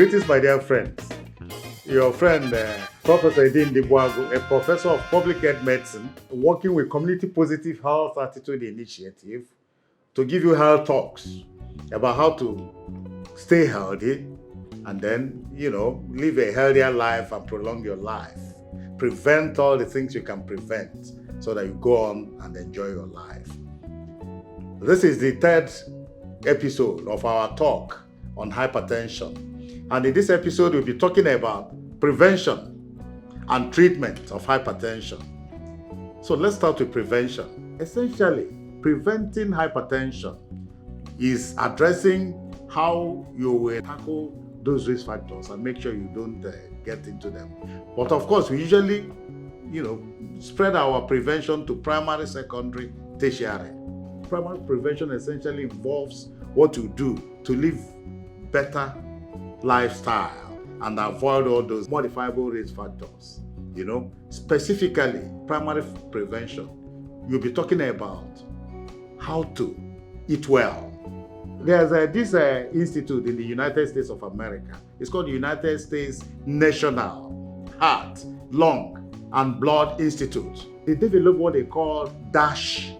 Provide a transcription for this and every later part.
Greetings, my dear friends. Your friend, Professor Edin Dibuago, a professor of public health medicine, working with Community Positive Health Attitude Initiative to give you health talks about how to stay healthy and then, live a healthier life and prolong your life. Prevent all the things you can prevent so that you go on and enjoy your life. This is the third episode of our talk on hypertension. And in this episode, we'll be talking about prevention and treatment of hypertension. So let's start with prevention. Essentially, preventing hypertension is addressing how you will tackle those risk factors and make sure you don't get into them. But of course, we usually, spread our prevention to primary, secondary, tertiary. Primary prevention essentially involves what you do to live better lifestyle and avoid all those modifiable risk factors. Specifically, primary prevention, you'll be talking about how to eat well. There's this institute in the United States of America. It's called the United States National Heart, Lung, and Blood Institute. They developed what they call DASH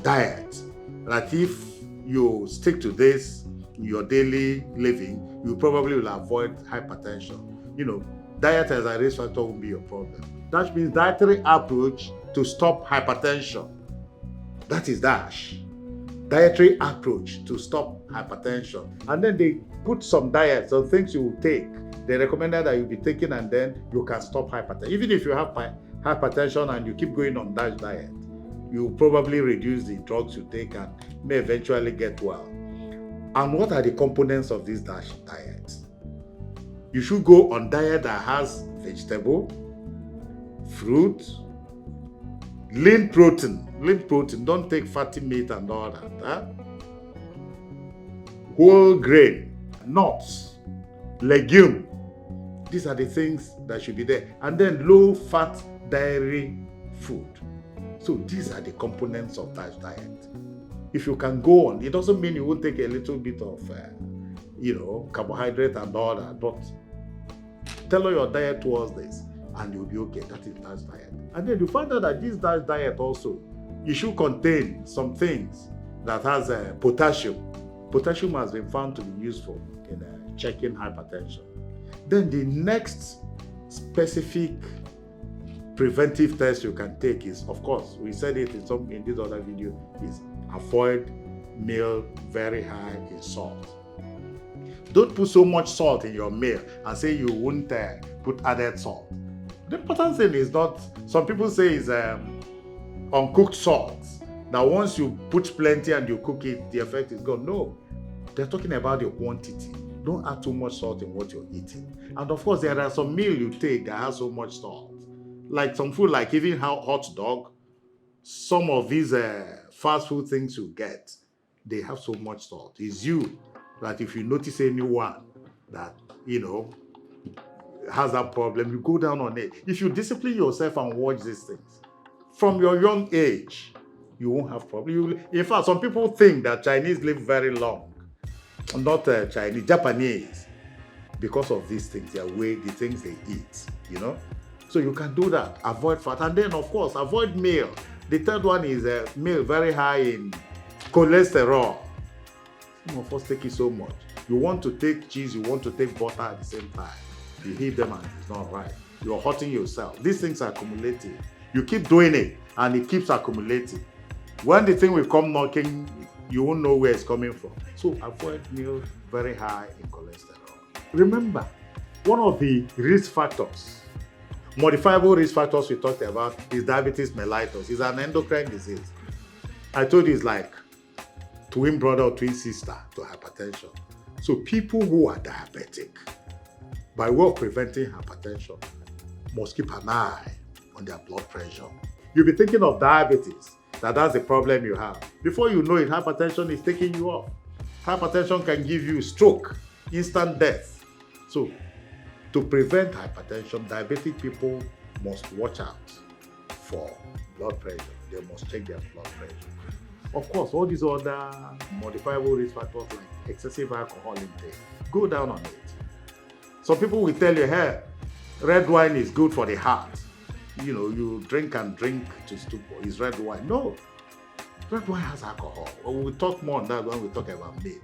diet. That if you stick to this in your daily living, you probably will avoid hypertension. Diet as a risk factor won't be your problem. DASH means dietary approach to stop hypertension. That is DASH. Dietary approach to stop hypertension. And then they put some diets, some things you will take. They recommended that you be taking and then you can stop hypertension. Even if you have hypertension and you keep going on DASH diet, you probably reduce the drugs you take and may eventually get well. And what are the components of this DASH diet? You should go on diet that has vegetable, fruit, lean protein. Lean protein, don't take fatty meat and all that. Whole grain, nuts, legume. These are the things that should be there. And then low fat dairy food. So these are the components of DASH diet. If you can go on, it doesn't mean you won't take a little bit of, carbohydrate and all that, but tailor your diet towards this and you'll be okay. That is DASH diet. And then you find out that this DASH diet also, it should contain some things that has potassium. Potassium has been found to be useful in checking hypertension. Then the next specific preventive test you can take is, of course, we said it in this other video, is avoid meal very high in salt. Don't put so much salt in your meal and say you won't put added salt. The important thing is not, some people say is uncooked salt. Now once you put plenty and you cook it, the effect is gone. No, they're talking about the quantity. Don't add too much salt in what you're eating. And of course, there are some meal you take that has so much salt. Like some food, like even hot dog, some of these fast food things you get, they have so much salt. It's you that if you notice anyone that, has that problem, you go down on it. If you discipline yourself and watch these things, from your young age, you won't have problem. In fact, some people think that Chinese live very long. Not Chinese, Japanese, because of these things, their way, the things they eat, So you can do that, avoid fat, and then of course, avoid meal. The third one is meal very high in cholesterol. Some of us take it so much. You want to take cheese, you want to take butter at the same time. You eat them and it's not right. You're hurting yourself. These things are accumulating. You keep doing it and it keeps accumulating. When the thing will come knocking, you won't know where it's coming from. So avoid meal very high in cholesterol. Remember, one of the risk factors, modifiable risk factors we talked about, is diabetes mellitus. It's an endocrine disease. I told you it's like twin brother or twin sister to hypertension. So people who are diabetic, by way of preventing hypertension, must keep an eye on their blood pressure. You'll be thinking of diabetes, that's the problem you have. Before you know it, hypertension is taking you off. Hypertension can give you stroke, instant death. So to prevent hypertension, diabetic people must watch out for blood pressure. They must check their blood pressure. Of course, all these other modifiable risk factors like excessive alcohol intake, go down on it. Some people will tell you, hey, red wine is good for the heart. You drink and drink to stupor. Is red wine? No. Red wine has alcohol. We'll talk more on that when we talk about meat.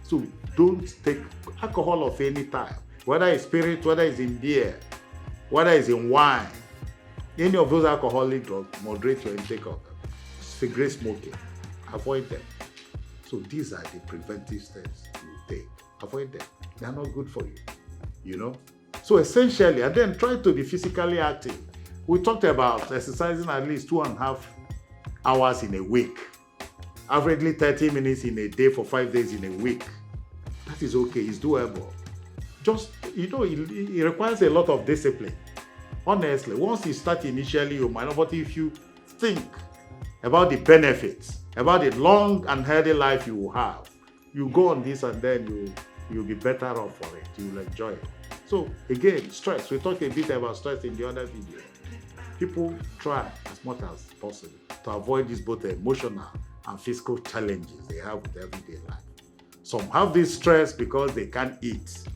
So don't take alcohol of any type, whether it's spirit, whether it's in beer, whether it's in wine. Any of those alcoholic drugs, moderate your intake of them. Cigarette smoking, avoid them. So these are the preventive steps you take. Avoid them. They are not good for you. So essentially, and then try to be physically active. We talked about exercising at least 2.5 hours in a week. Averagely 30 minutes in a day for 5 days in a week. That is okay. It's doable. Just, it requires a lot of discipline. Honestly, once you start initially, you might not, but if you think about the benefits, about the long and healthy life you will have, you go on this and then you'll be better off for it. You'll enjoy it. So again, stress. We talked a bit about stress in the other video. People try as much as possible to avoid these both emotional and physical challenges they have with everyday life. Some have this stress because they can't eat.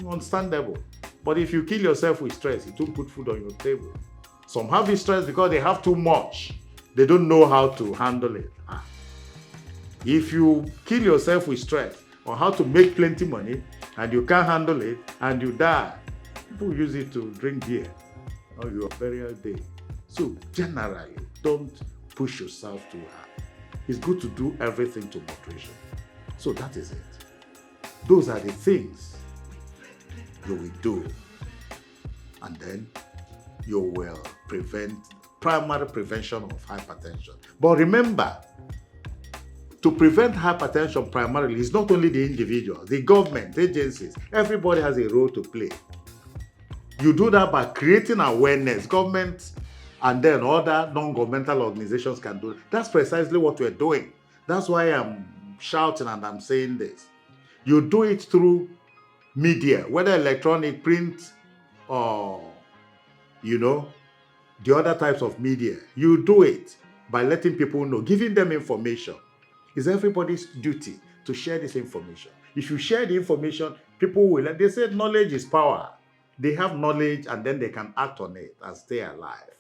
Understandable. But if you kill yourself with stress, it won't put food on your table. Some have this stress because they have too much. They don't know how to handle it. If you kill yourself with stress or how to make plenty money and you can't handle it and you die, people use it to drink beer on your burial day. So generally, don't push yourself too hard. It's good to do everything to moderation. So that is it. Those are the things you will do. And then you will prevent primary prevention of hypertension. But remember, to prevent hypertension primarily is not only the individual, the government, agencies, everybody has a role to play. You do that by creating awareness. Government and then other non-governmental organizations can do it. That's precisely what we're doing. That's why I'm shouting and I'm saying this. You do it through media, whether electronic, print, or, the other types of media. You do it by letting people know, giving them information. It's everybody's duty to share this information. If you share the information, people will, they say knowledge is power. They have knowledge and then they can act on it and stay alive.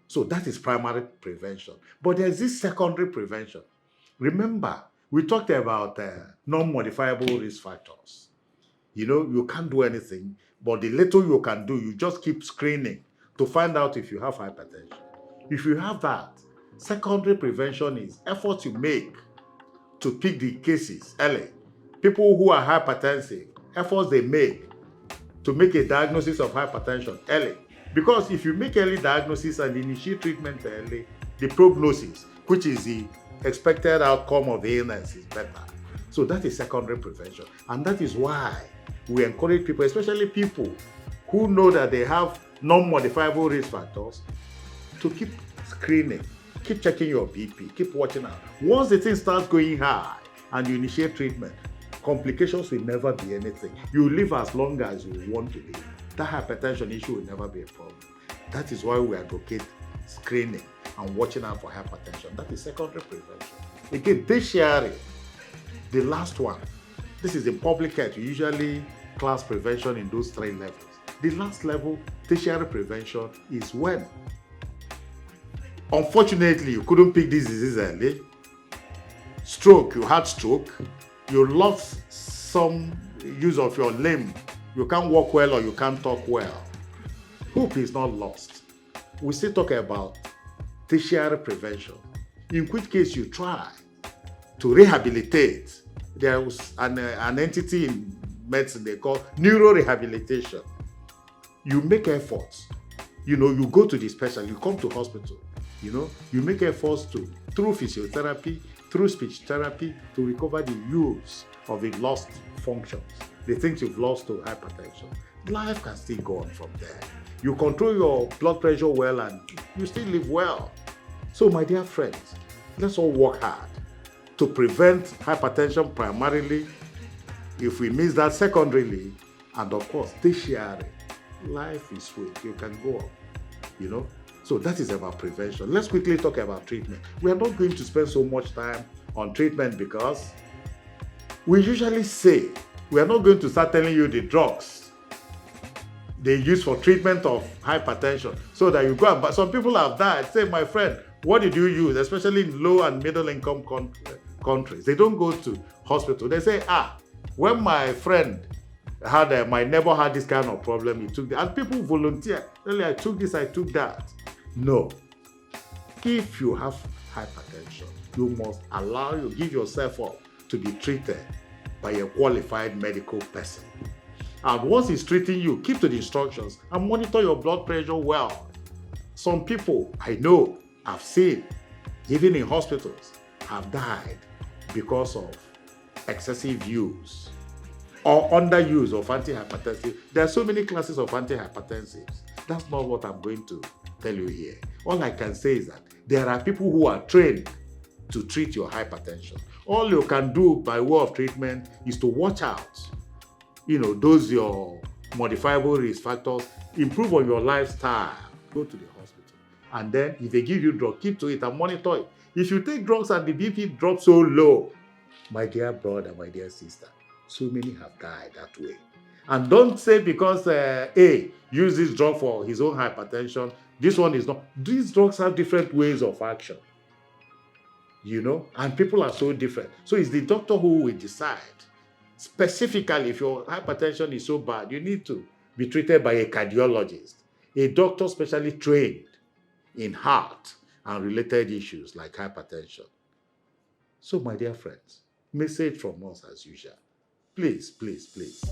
So that is primary prevention. But there's this secondary prevention. Remember, we talked about non-modifiable risk factors. You can't do anything, but the little you can do, you just keep screening to find out if you have hypertension. If you have that, secondary prevention is efforts you make to pick the cases early. People who are hypertensive, efforts they make to make a diagnosis of hypertension early. Because if you make early diagnosis and initiate treatment early, the prognosis, which is the expected outcome of the illness, is better. So that is secondary prevention. And that is why we encourage people, especially people who know that they have non-modifiable risk factors, to keep screening, keep checking your BP, keep watching out. Once the thing starts going high and you initiate treatment, complications will never be anything. You live as long as you want to live. That hypertension issue will never be a problem. That is why we advocate screening and watching out for hypertension. That is secondary prevention. Again, tertiary, the last one. This is in public health. You usually class prevention in those 3 levels. The last level, tertiary prevention, is when, unfortunately, you couldn't pick this disease early. Stroke, you had stroke. You lost some use of your limb. You can't walk well or you can't talk well. Hope is not lost. We still talk about tertiary prevention, in which case you try to rehabilitate. There was an entity in medicine they call neurorehabilitation. You make efforts. You go to the specialist, you come to hospital. You make efforts through physiotherapy, through speech therapy, to recover the use of the lost functions, the things you've lost to hypertension. Life can still go on from there. You control your blood pressure well and you still live well. So my dear friends, let's all work hard to prevent hypertension primarily. If we miss that secondarily, and of course tertiary, life is sweet. You can go on, So that is about prevention. Let's quickly talk about treatment. We are not going to spend so much time on treatment because we usually say we are not going to start telling you the drugs they use for treatment of hypertension, so that you go and, but some people have died. Say, my friend, what did you use? Especially in low and middle income countries, they don't go to hospital. They say, when my friend had my neighbor had this kind of problem, he took it, and people volunteer. Really, I took this, I took that. No. If you have hypertension, you must give yourself up to be treated by a qualified medical person. And once he's treating you, keep to the instructions and monitor your blood pressure well. Some people I know, I've seen, even in hospitals, have died because of excessive use or underuse of antihypertensives. There are so many classes of antihypertensives. That's not what I'm going to tell you here. All I can say is that there are people who are trained to treat your hypertension. All you can do by way of treatment is to watch out. Those your modifiable risk factors, improve on your lifestyle, go to the hospital. And then if they give you drug, keep to it and monitor it. If you take drugs and the BP drops so low, my dear brother, my dear sister, so many have died that way. And don't say because A use this drug for his own hypertension, this one is not. These drugs have different ways of action, and people are so different. So it's the doctor who will decide. Specifically, if your hypertension is so bad, you need to be treated by a cardiologist, a doctor specially trained in heart and related issues like hypertension. So, my dear friends, message from us as usual. Please, please, please.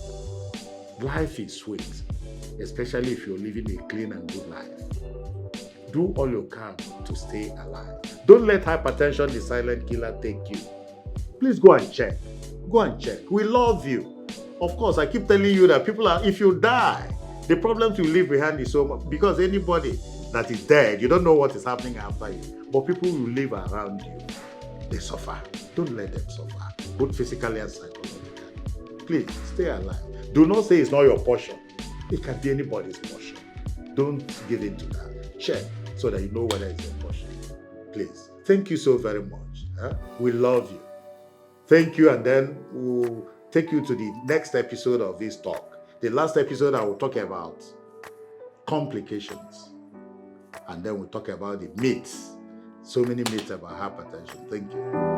Life is sweet, especially if you're living a clean and good life. Do all you can to stay alive. Don't let hypertension, the silent killer, take you. Please go and check. Go and check. We love you. Of course, I keep telling you that if you die, the problems you leave behind is so much, because anybody that is dead, you don't know what is happening after you. But people who live around you, they suffer. Don't let them suffer, both physically and psychologically. Please stay alive. Do not say it's not your portion. It can be anybody's portion. Don't give in to that. Check so that you know whether it's your portion. Please. Thank you so very much. We love you. Thank you, and then we'll take you to the next episode of this talk. The last episode, I will talk about complications, and then we'll talk about the myths. So many myths about hypertension. Thank you.